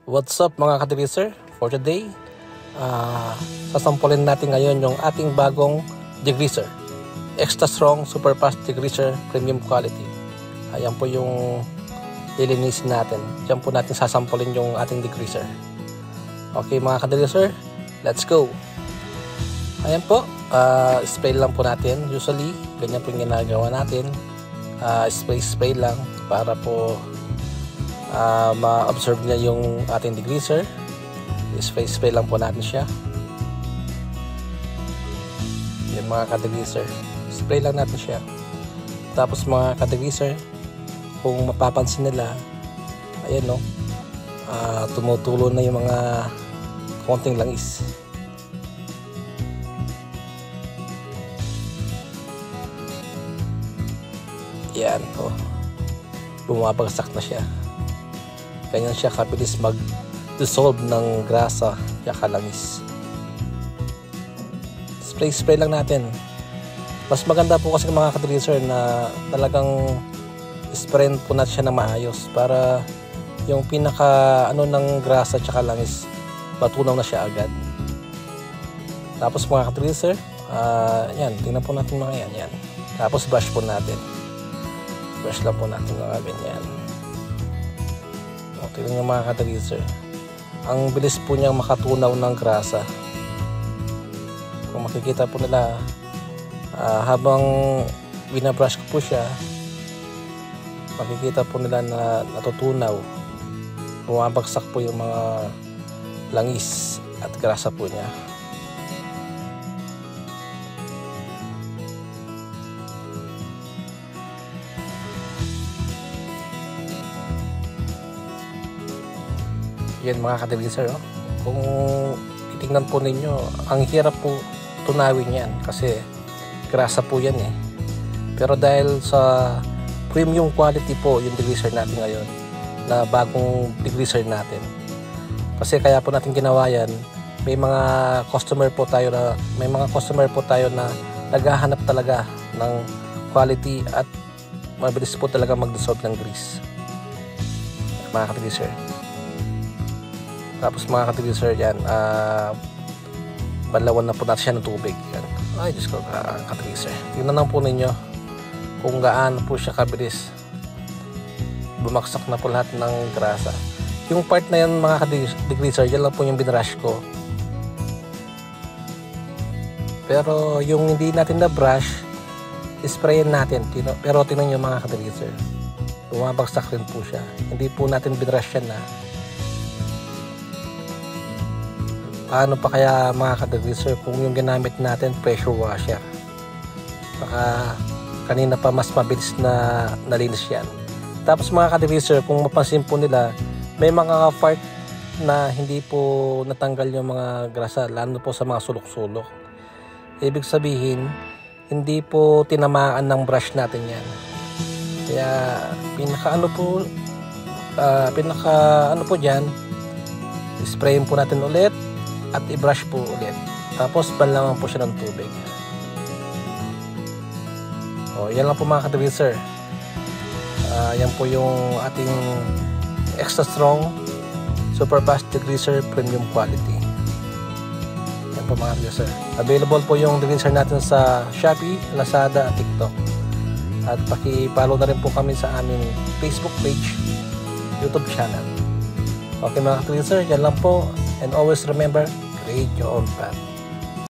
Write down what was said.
What's up mga ka-degreaser? For today, sasampulin natin ngayon yung ating bagong degreaser. Extra strong, super fast degreaser, premium quality. Ayan po yung lilinisin natin. Diyan po natin sasampulin yung ating degreaser. Okay mga ka-degreaser, let's go! Ayan po, spray lang po natin. Usually, ganyan po yung ginagawa natin. Spray lang para po ma-absorb niya yung ating degreaser. Spray lang po natin siya. Yan mga ka-degreaser, spray lang natin siya. Tapos mga ka-degreaser, kung mapapansin nila, ayan no, tumutulo na yung mga konting langis. Yan oh, bumabagsak na siya. Ganyan siya kabilis mag-dissolve ng grasa at langis. Spray lang natin. Mas maganda po kasi mga ka-degreaser na talagang sprayin po natin siya ng maayos para yung pinaka ng grasa at langis matunaw na siya agad. Tapos mga ka-degreaser, yan, tingnan po natin mga yan. Tapos brush po natin. Brush lang po natin mga ganyan. Tingnan nyo mga ka-degreaser, ang bilis po niyang makatunaw ng grasa. Kung makikita po nila, habang binabrush ko po siya, makikita po nila na natutunaw, bumabagsak po yung mga langis at grasa po niya. Yan mga ka-degreaser, oh. Kung titingnan po ninyo, ang hirap po tunawin yan kasi grasa po yan eh. Pero dahil sa premium quality po yung degreaser natin ngayon, na bagong degreaser natin, kasi kaya po natin ginawa yan, may mga customer po tayo na naghahanap talaga ng quality at mabilis po talaga mag-dissolve ng grease mga ka-degreaser. Tapos mga ka-degreaser yan, banlawan na po natin siya ng tubig. Yan. Ay Diyos ko, ka-degreaser. Tingnan lang po ninyo kung gaano po siya kabilis. Bumaksak na po lahat ng grasa. Yung part na yan mga ka-degreaser, yan lang po yung binrush ko. Pero yung hindi natin na brush, sprayin natin. Pero tingnan nyo mga ka-degreaser, bumabagsak rin po siya. Hindi po natin binrush yan na. Paano pa kaya mga ka-degreaser kung yung ginamit natin pressure washer? Baka kanina pa mas mabilis na nalinis yan. Tapos mga ka-degreaser, kung mapansin po nila, may mga part na hindi po natanggal yung mga grasa, lalo po sa mga sulok-sulok. Ibig sabihin, hindi po tinamaan ng brush natin yan. Kaya pinaka po dyan, sprayin po natin ulit at i-brush po ulit. Tapos banlawan po siya ng tubig. O, yan lang po mga ka-degreaser. Yan po yung ating extra strong, super fast degreaser, premium quality. Yan po mga ka-degreaser. Available po yung degreaser natin sa Shopee, Lazada at TikTok. At paki-follow na rin po kami sa aming Facebook page, YouTube channel. Okay mga ka-degreaser, yan lang po. And always remember, create your own path.